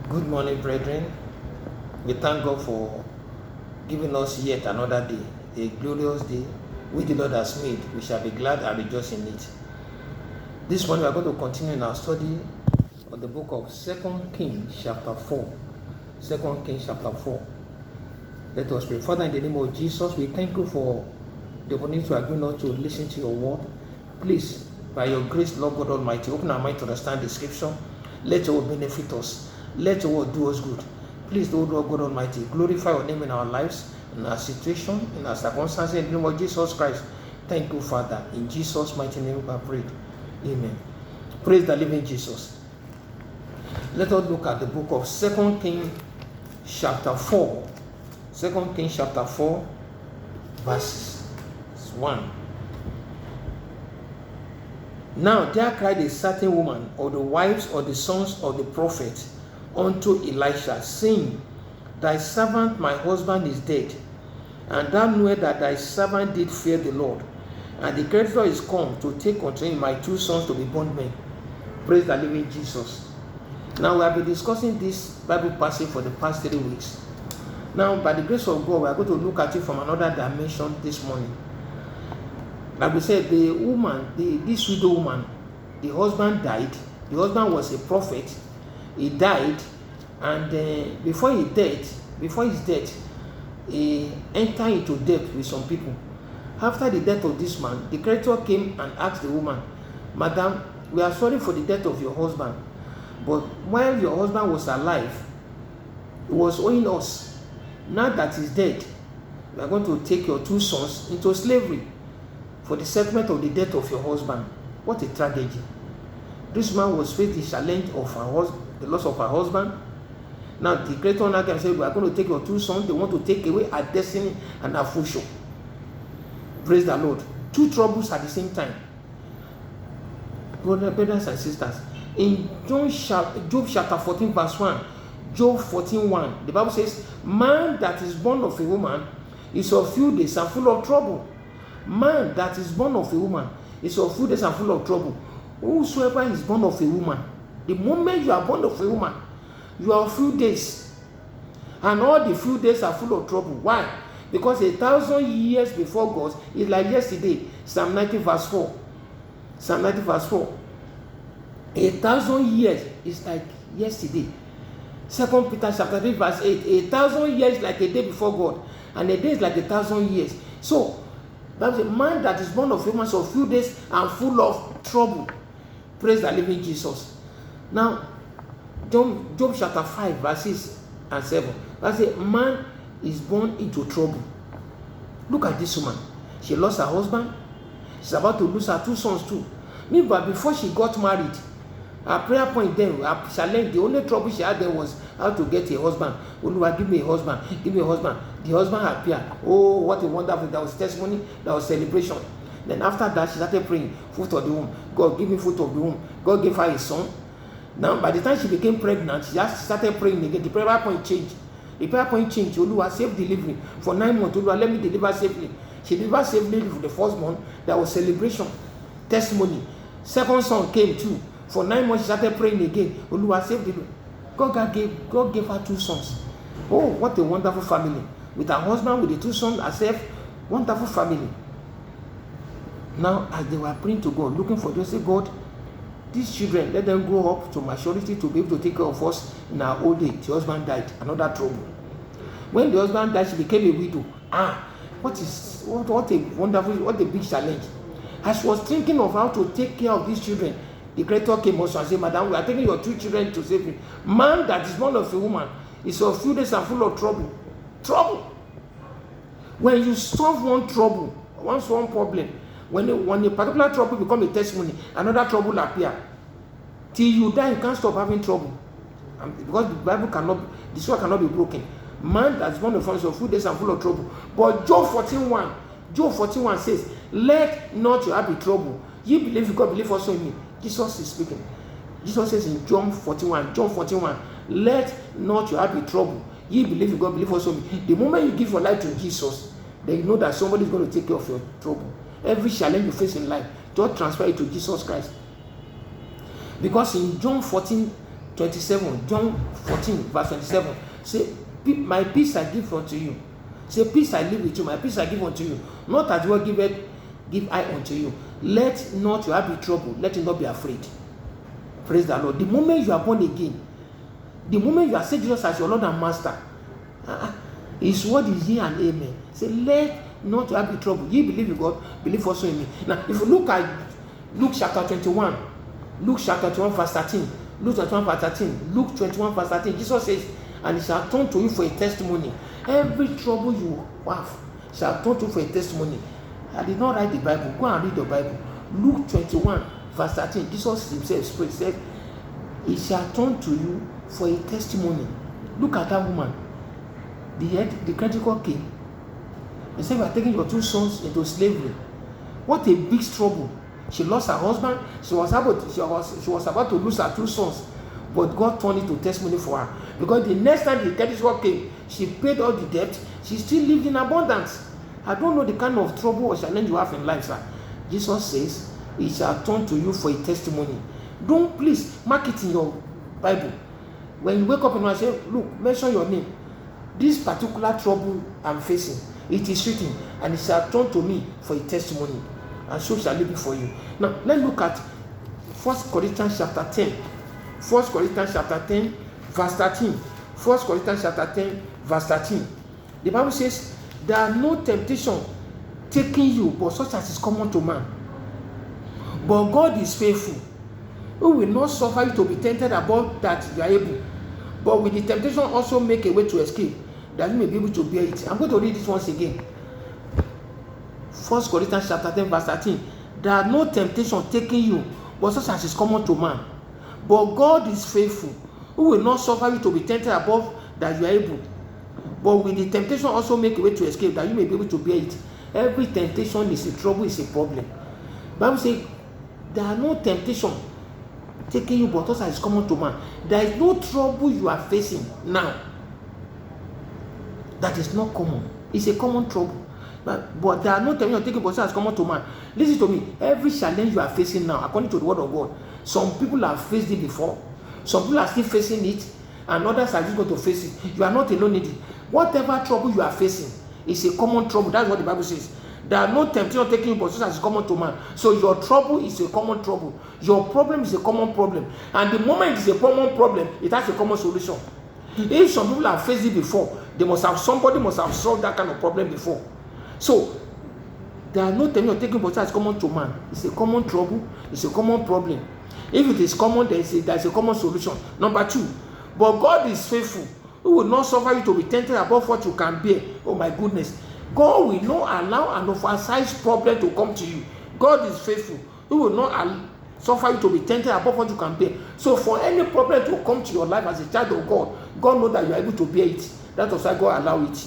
Good morning, brethren. We thank God for giving us yet another day, a glorious day, which the Lord has made. We shall be glad and rejoice in it. This morning we are going to continue in our study of the book of 2 Kings chapter 4. 2 Kings chapter 4. Let us pray. Father, in the name of Jesus, we thank you for the opportunity you are giving us to listen to your word. Please, by your grace, Lord God Almighty, open our mind to understand the scripture. Let your word benefit us. Let your word do us good. Please, Lord God Almighty, glorify your name in our lives, in our situation, in our circumstances, in the name of Jesus Christ. Thank you, Father. In Jesus' mighty name we have prayed. Amen. Praise the living Jesus. Let us look at the book of 2 Kings chapter 4. 2 Kings chapter 4, verses 1. Now there cried a certain woman, or the wives or the sons of the prophet, unto Elisha, saying, Thy servant my husband is dead, and thou knowest that thy servant did fear the Lord, and the creditor is come to take unto him my two sons to be bondmen. Praise the living Jesus. Now we have been discussing this Bible passage for the past 3 weeks. Now, by the grace of God, we are going to look at it from another dimension this morning. Like we said, the woman, this widow woman, the husband died. The husband was a prophet. He died, and before his death, he entered into debt with some people. After the death of this man, the creditor came and asked the woman, Madam, we are sorry for the death of your husband, but while your husband was alive, he was owing us. Now that he's dead, we are going to take your two sons into slavery for the settlement of the death of your husband. What a tragedy. This man was faced the challenge of the loss of her husband. Now the creditor now can say, we are going to take your two sons. They want to take away our destiny and our future. Praise the Lord. Two troubles at the same time. Brothers and sisters, in Job chapter 14 verse 1, Job 14:1, the Bible says, man that is born of a woman is of few days and full of trouble. Man that is born of a woman is of few days and full of trouble. Whosoever is born of a woman, the moment you are born of a woman, you are a few days, and all the few days are full of trouble. Why? Because 1,000 years before God is like yesterday. Psalm 90 verse 4. Psalm 90 verse 4. 1,000 years is like yesterday. 2 Peter chapter 3 verse 8. 1,000 years like a day before God, and a day is like 1,000 years. So that's a man that is born of a woman, so few days and full of trouble. Praise the living Jesus. Now, Job chapter 5 verses and 7. That's a man is born into trouble. Look at this woman. She lost her husband. She's about to lose her two sons too. Meanwhile, before she got married, her prayer point then, her challenge, the only trouble she had then was how to get a husband. Oluwa, give me a husband. Give me a husband. The husband appeared. Oh, what a wonderful. That was testimony. That was celebration. Then after that, she started praying, fruit of the womb. God, give me fruit of the womb. God gave her a son. Now, by the time she became pregnant, she just started praying again. The prayer point changed. The prayer point changed. Oluwa, safe delivery. For 9 months, Oluwa, let me deliver safely. She delivered safely for the first month. There was celebration. Testimony. Second son came too. For 9 months, she started praying again. Oluwa, safe delivery. God gave her two sons. Oh, what a wonderful family. With her husband, with the two sons, herself, wonderful family. Now, as they were praying to God, looking for just say, God, these children, let them grow up to maturity to be able to take care of us in our old age. The husband died, another trouble. When the husband died, she became a widow. What a wonderful, what a big challenge. As she was thinking of how to take care of these children, the creditor came also and said, Madam, we are taking your two children to save you. Man that is born of a woman is of few days and full of trouble. Trouble. When you solve one trouble, one problem, when a particular trouble becomes a testimony, another trouble appears. Till you die, you can't stop having trouble. Because the Bible the sword cannot be broken. Man that's born of a woman is of few days and full of trouble. But Job 14:1 says, let not your heart be troubled. Ye believe in God, believe also in me. Jesus is speaking. Jesus says in John 41, let not your heart be troubled. Ye believe in God, believe also in me. The moment you give your life to Jesus, then you know that somebody is going to take care of your trouble. Every challenge you face in life, just transfer it to Jesus Christ. Because in John 14, 27, John 14, verse 27. Say, my peace I give unto you. Say, peace I live with you, my peace I give unto you. Not as well give I unto you. Let not your heart be troubled, let it not be afraid. Praise the Lord. The moment you are born again, the moment you accept Jesus as your Lord and Master, His word is yea and amen. Say, let not your heart be troubled. Ye believe in God, believe also in me. Now, if you look at Luke chapter 21, Luke chapter 21 verse 13, Luke 21 verse 13, Luke 21 verse 13, Jesus says, and it shall turn to you for a testimony. Every trouble you have shall turn to you for a testimony. I did not write the Bible. Go and read the Bible. Luke 21 verse 13, Jesus himself said, it shall turn to you for a testimony. Look at that woman. The critical came. They said, we are taking your 2 sons into slavery. What a big trouble. She lost her husband. She was about to lose her 2 sons. But God turned it to testimony for her. Because the next time the critical came, she paid all the debt. She still lived in abundance. I don't know the kind of trouble or challenge you have in life, sir. Jesus says, it shall turn to you for a testimony. Don't please mark it in your Bible. When you wake up and say, look, mention your name. This particular trouble I'm facing, it is written, and it shall turn to me for a testimony, and so shall it be for you. Now, let's look at 1 Corinthians chapter 10. 1 Corinthians chapter 10, verse 13. 1 Corinthians chapter 10, verse 13. The Bible says, there are no temptation taking you, but such as is common to man. But God is faithful, who will not suffer you to be tempted above that you are able, but with the temptation also make a way to escape, that you may be able to bear it. I'm going to read this once again. 1 Corinthians chapter 10, verse 13. There are no temptation taking you, but such as is common to man. But God is faithful, who will not suffer you to be tempted above that you are able, but with the temptation also make a way to escape, that you may be able to bear it. Every temptation is a trouble, is a problem. The Bible says, there are no temptation taking you, but such as is common to man. There is no trouble you are facing now that is not common. It's a common trouble. But there are no temptation taking but such as common to man. Listen to me. Every challenge you are facing now, according to the word of God, some people have faced it before. Some people are still facing it, and others are just going to face it. You are not alone in it. Whatever trouble you are facing is a common trouble. That's what the Bible says. There are no temptation taking you but such as is common to man. So your trouble is a common trouble. Your problem is a common problem. And the moment it's a common problem, it has a common solution. If some people have faced it before, somebody must have solved that kind of problem before. So there are no temptation taking but such as common to man. It's a common trouble. It's a common problem. If it is common, there is a common solution. Number 2, but God is faithful, who will not suffer you to be tempted above what you can bear. Oh my goodness. God will not allow an oversized problem to come to you. God is faithful, who will not suffer you to be tempted above what you can bear. So for any problem to come to your life as a child of God, God knows that you are able to bear it. That is why God allow it.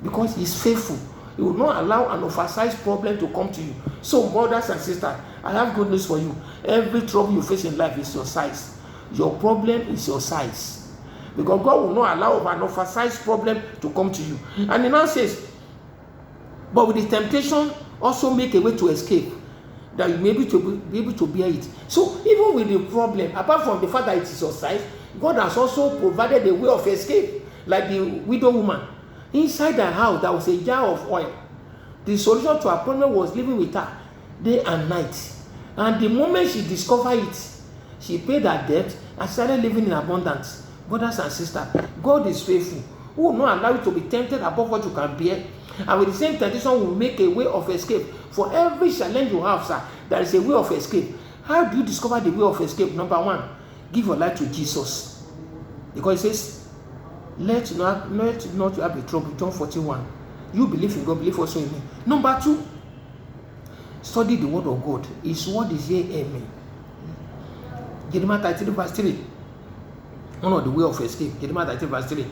Because He is faithful. He will not allow an oversized problem to come to you. So brothers and sisters, I have good news for you. Every trouble you face in life is your size. Your problem is your size. Because God will not allow an oversized problem to come to you. And He now says, but with the temptation also make a way to escape, that you may be able to bear it. So even with the problem, apart from the fact that it is your size, God has also provided a way of escape. Like the widow woman, inside her house there was a jar of oil. The solution to her problem was living with her day and night. And the moment she discovered it, she paid her debt and started living in abundance. Brothers and sisters, God is faithful, who will not allow you to be tempted above what you can bear. And with the same temptation will make a way of escape. For every challenge you have, sir, there is a way of escape. How do you discover the way of escape? Number 1, give your life to Jesus. Because He says, let not you have a trouble. John 14:1. You believe in God, believe also in me. Number 2, study the word of God. His word is here, amen. Jeremiah 33 verse 3. One of the way of escape. Jeremiah 33 verse 3.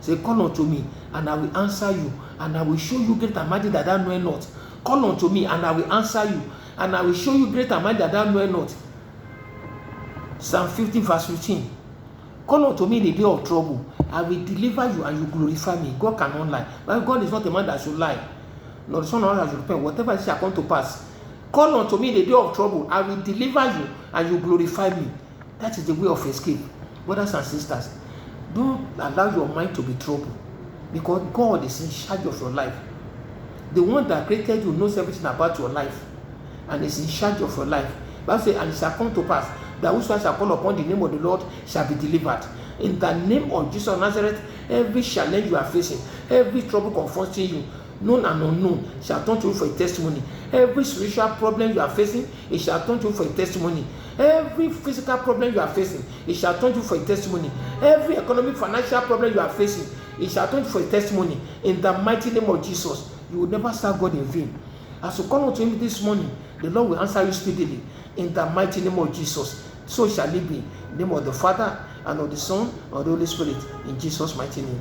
Say, call unto me, and I will answer you, and I will show you great and mighty that thou knowest not. Call unto me, and I will answer you, and I will show you great and mighty that thou knowest not. Psalm 50 verse 15. Call unto me in the day of trouble. I will deliver you, and you glorify me. God cannot lie. But God is not a man that should lie. Nor the son of man that should repent. Whatever shall come to pass. Call unto me in the day of trouble. I will deliver you, and you glorify me. That is the way of escape. Brothers and sisters, don't allow your mind to be troubled, because God is in charge of your life. The one that created you knows everything about your life and is in charge of your life. Bible says, and it shall come to pass that whosoever shall call upon the name of the Lord shall be delivered. In the name of Jesus of Nazareth, every challenge you are facing, every trouble confronting you, known and unknown, shall turn to you for a testimony. Every spiritual problem you are facing, it shall turn to you for a testimony. Every physical problem you are facing, it shall turn to you for a testimony. Every economic, financial problem you are facing, it shall turn to you for a testimony. In the mighty name of Jesus, you will never serve God in vain. As you call unto him this morning, the Lord will answer you speedily. In the mighty name of Jesus, so shall it be. In the name of the Father, and of the Son, and of the Holy Spirit. In Jesus' mighty name.